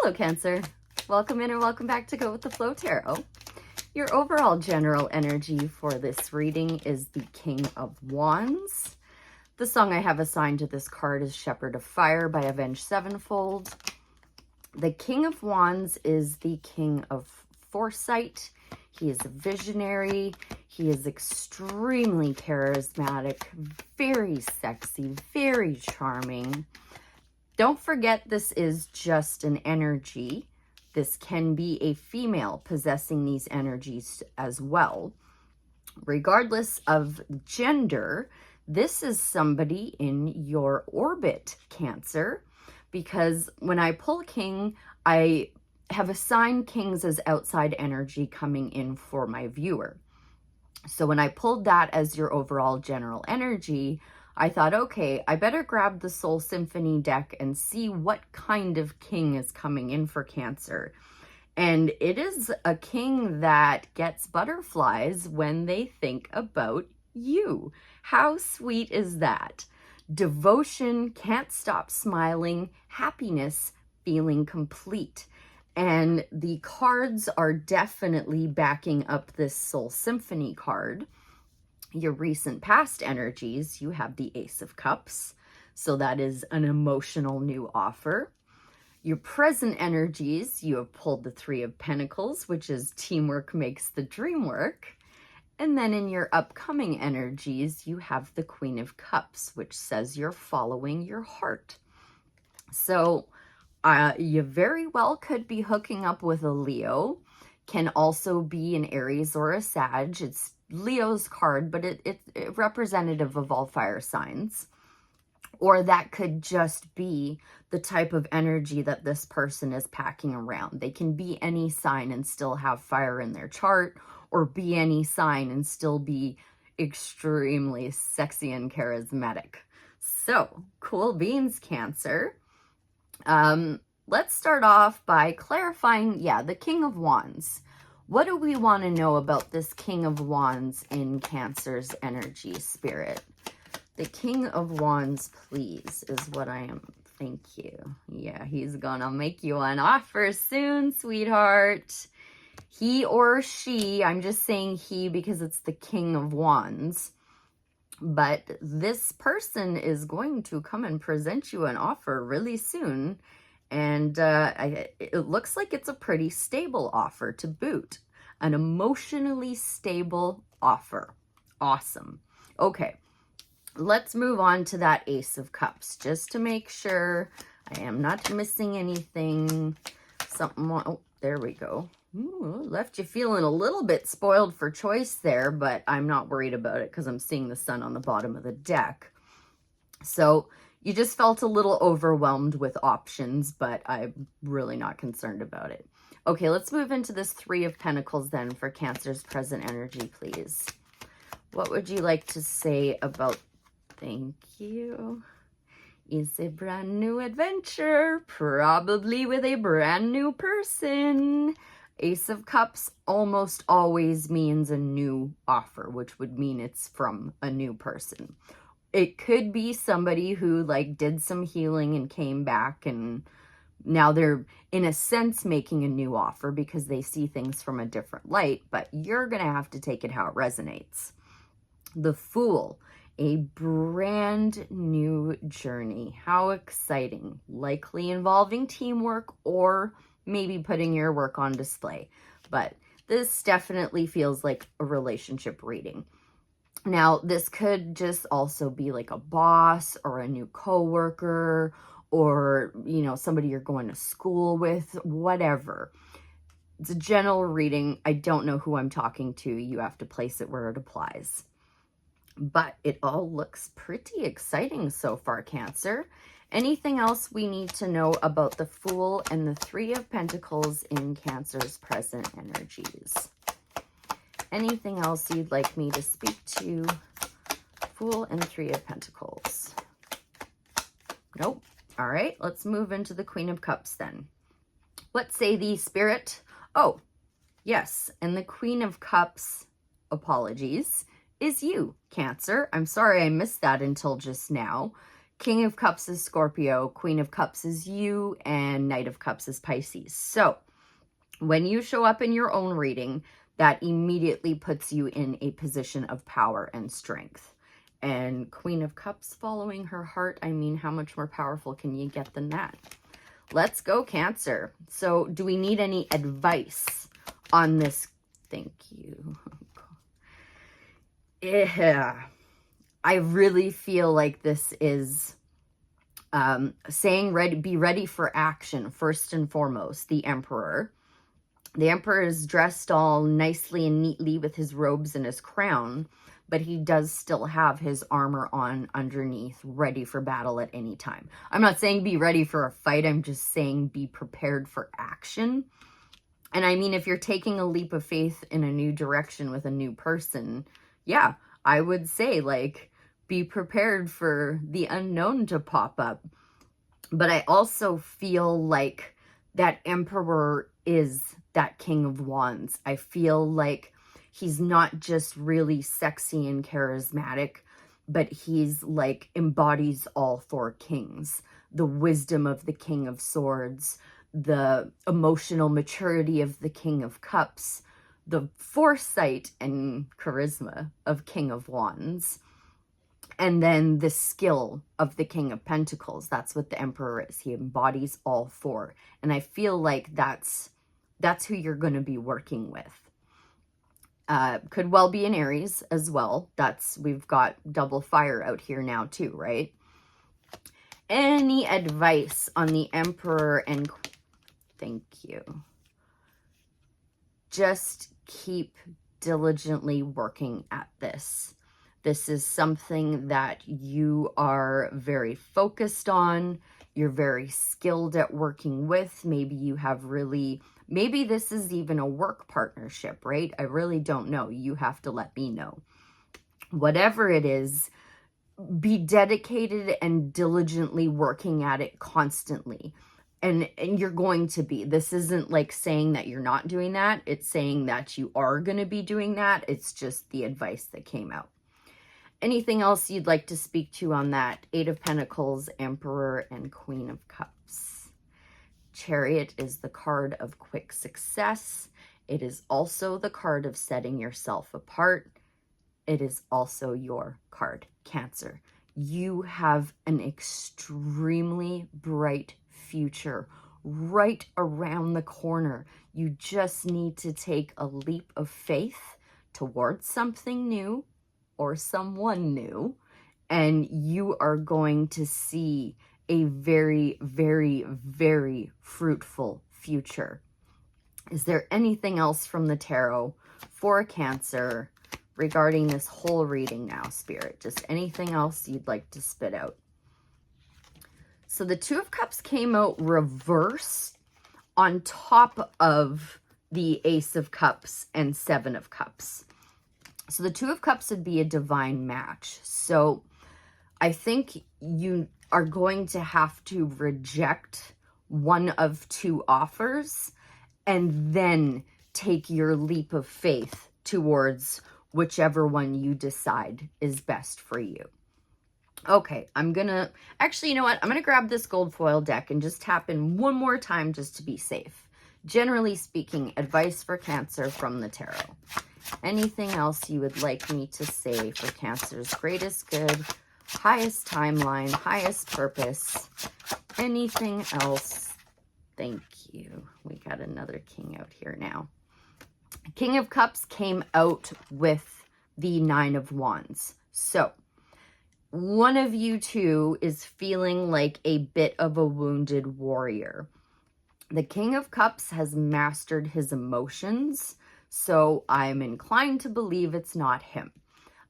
Hello, Cancer. Welcome in and welcome back to Go With The Flow Tarot. Your overall general energy for this reading is the King of Wands. The song I have assigned to this card is Shepherd of Fire by Avenged Sevenfold. The King of Wands is the king of foresight. He is a visionary. He is extremely charismatic, very sexy, very charming. Don't forget, this is just an energy. This can be a female possessing these energies as well. Regardless of gender, this is somebody in your orbit, Cancer, because when I pull King, I have assigned kings as outside energy coming in for my viewer. So when I pulled that as your overall general energy, I thought, okay, I better grab the Soul Symphony deck and see what kind of king is coming in for Cancer. And it is a king that gets butterflies when they think about you. How sweet is that? Devotion, can't stop smiling, happiness, feeling complete. And the cards are definitely backing up this Soul Symphony card. Your recent past energies, you have the Ace of Cups. So that is an emotional new offer. Your present energies, you have pulled the Three of Pentacles, which is teamwork makes the dream work. And then in your upcoming energies, you have the Queen of Cups, which says you're following your heart. So you very well could be hooking up with a Leo. Can also be an Aries or a Sag. It's Leo's card, but it's representative of all fire signs. Or that could just be the type of energy that this person is packing around. They can be any sign and still have fire in their chart, or be any sign and still be extremely sexy and charismatic. So, cool beans, Cancer. Let's start off by clarifying, the King of Wands. What do we want to know about this King of Wands in Cancer's energy spirit? The King of Wands, please, is what I am. Thank you. Yeah, he's gonna make you an offer soon, sweetheart. He or she, I'm just saying he because it's the King of Wands. But this person is going to come and present you an offer really soon. And it looks like it's a pretty stable offer to boot. An emotionally stable offer. Awesome. Okay, let's move on to that Ace of Cups, just to make sure I am not missing anything. Something, oh, there we go. Ooh, left you feeling a little bit spoiled for choice there, but I'm not worried about it because I'm seeing the Sun on the bottom of the deck. So you just felt a little overwhelmed with options, but I'm really not concerned about it. Okay, let's move into this Three of Pentacles then for Cancer's present energy, please. What would you like to say about, thank you. It's a brand new adventure, probably with a brand new person. Ace of Cups almost always means a new offer, which would mean it's from a new person. It could be somebody who did some healing and came back, and now they're in a sense making a new offer because they see things from a different light, but you're going to have to take it how it resonates. The Fool, a brand new journey. How exciting. Likely involving teamwork or maybe putting your work on display. But this definitely feels like a relationship reading. Now, this could just also be like a boss or a new coworker or, somebody you're going to school with, whatever. It's a general reading. I don't know who I'm talking to. You have to place it where it applies. But it all looks pretty exciting so far, Cancer. Anything else we need to know about the Fool and the Three of Pentacles in Cancer's present energies? Anything else you'd like me to speak to? Fool and Three of Pentacles. Nope. All right, let's move into the Queen of Cups then. What say thee, Spirit? Oh, yes, and the Queen of Cups, apologies, is you, Cancer. I'm sorry I missed that until just now. King of Cups is Scorpio, Queen of Cups is you, and Knight of Cups is Pisces. So when you show up in your own reading, that immediately puts you in a position of power and strength. And Queen of Cups following her heart, I mean, how much more powerful can you get than that? Let's go, Cancer. So do we need any advice on this? Thank you. Yeah. I really feel like this is saying be ready for action, first and foremost. The Emperor. The Emperor is dressed all nicely and neatly with his robes and his crown, but he does still have his armor on underneath, ready for battle at any time. I'm not saying be ready for a fight. I'm just saying be prepared for action. And I mean, if you're taking a leap of faith in a new direction with a new person, yeah, I would say, like, be prepared for the unknown to pop up. But I also feel like that Emperor is that King of Wands. I feel like he's not just really sexy and charismatic, but he's like embodies all four kings. The wisdom of the King of Swords, the emotional maturity of the King of Cups, the foresight and charisma of King of Wands, and then the skill of the King of Pentacles. That's what the Emperor is. He embodies all four. And I feel like that's who you're going to be working with. Could well be an Aries as well. We've got double fire out here now too, right? Any advice on the Emperor and... Thank you. Just keep diligently working at this. This is something that you are very focused on. You're very skilled at working with. Maybe you have maybe this is even a work partnership, right? I really don't know. You have to let me know. Whatever it is, be dedicated and diligently working at it constantly. And you're going to be. This isn't like saying that you're not doing that. It's saying that you are going to be doing that. It's just the advice that came out. Anything else you'd like to speak to on that? 8 of Pentacles, Emperor, and Queen of Cups. Chariot is the card of quick success. It is also the card of setting yourself apart. It is also your card, Cancer. You have an extremely bright future right around the corner. You just need to take a leap of faith towards something new or someone new, and you are going to see a very, very, very fruitful future. Is there anything else from the tarot for Cancer regarding this whole reading now, Spirit? Just anything else you'd like to spit out? So the 2 of Cups came out reversed on top of the Ace of Cups and 7 of Cups. So the 2 of Cups would be a divine match. So I think you are going to have to reject one of 2 offers and then take your leap of faith towards whichever one you decide is best for you. Okay, actually, you know what? I'm going to grab this gold foil deck and just tap in one more time just to be safe. Generally speaking, advice for Cancer from the tarot. Anything else you would like me to say for Cancer's greatest good, highest timeline, highest purpose? Anything else? Thank you. We got another king out here now. King of Cups came out with the 9 of Wands. So one of you two is feeling like a bit of a wounded warrior. The King of Cups has mastered his emotions, so I'm inclined to believe it's not him.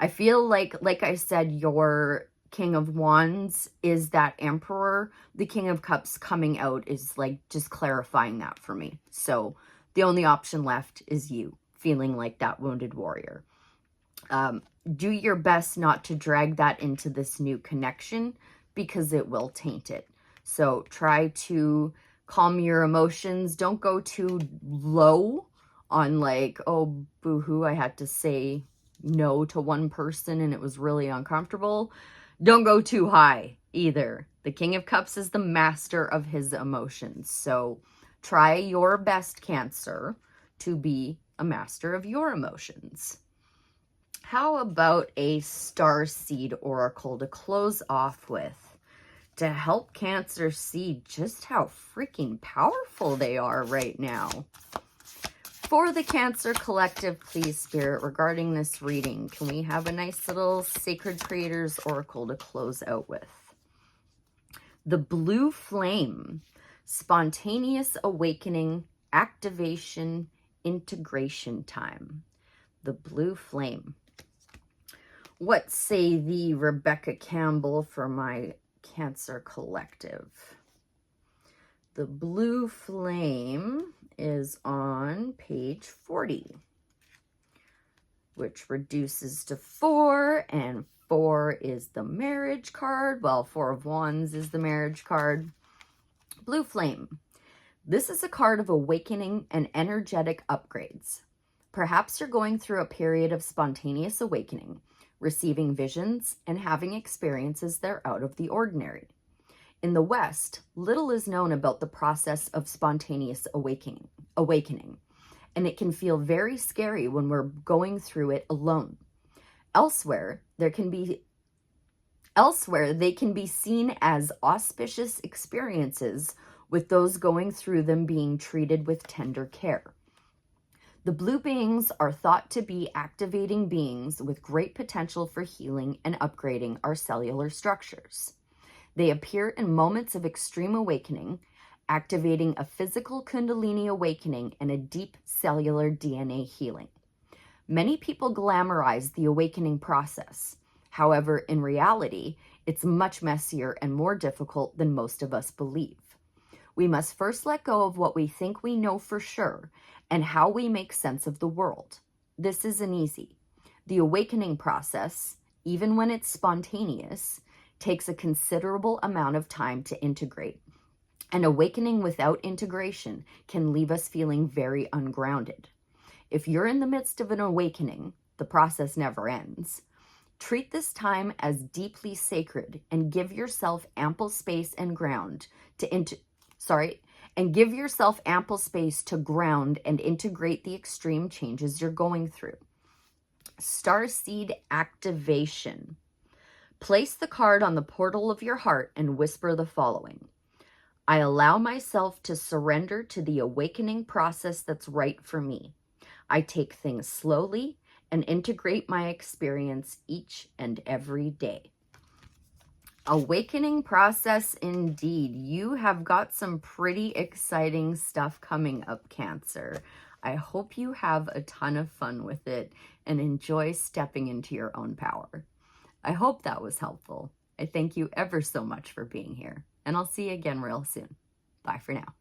I feel like I said, your King of Wands is that Emperor. The King of Cups coming out is like just clarifying that for me. So the only option left is you feeling like that wounded warrior. Do your best not to drag that into this new connection because it will taint it. So try to calm your emotions. Don't go too low on like, oh, boo-hoo, I had to say no to one person and it was really uncomfortable. Don't go too high either. The King of Cups is the master of his emotions. So try your best, Cancer, to be a master of your emotions. How about a Starseed oracle to close off with, to help Cancer see just how freaking powerful they are right now? For the Cancer Collective, please, Spirit, regarding this reading, can we have a nice little Sacred Creators oracle to close out with? The Blue Flame, spontaneous awakening, activation, integration time. The Blue Flame. What say thee, Rebecca Campbell, for my Cancer Collective? The Blue Flame is on page 40, which reduces to 4, and 4 is the marriage card. Well, 4 of Wands is the marriage card. Blue Flame. This is a card of awakening and energetic upgrades. Perhaps you're going through a period of spontaneous awakening, receiving visions and having experiences that are out of the ordinary. In the West, little is known about the process of spontaneous awakening, and it can feel very scary when we're going through it alone. Elsewhere, they can be seen as auspicious experiences, with those going through them being treated with tender care. The blue beings are thought to be activating beings with great potential for healing and upgrading our cellular structures. They appear in moments of extreme awakening, activating a physical Kundalini awakening and a deep cellular DNA healing. Many people glamorize the awakening process. However, in reality, it's much messier and more difficult than most of us believe. We must first let go of what we think we know for sure and how we make sense of the world. This isn't easy. The awakening process, even when it's spontaneous, takes a considerable amount of time to integrate. And awakening without integration can leave us feeling very ungrounded. If you're in the midst of an awakening, the process never ends. Treat this time as deeply sacred and give yourself ample space and ground to give yourself ample space to ground and integrate the extreme changes you're going through. Starseed activation. Place the card on the portal of your heart and whisper the following. I allow myself to surrender to the awakening process that's right for me. I take things slowly and integrate my experience each and every day. Awakening process indeed. You have got some pretty exciting stuff coming up, Cancer. I hope you have a ton of fun with it and enjoy stepping into your own power. I hope that was helpful. I thank you ever so much for being here, and I'll see you again real soon. Bye for now.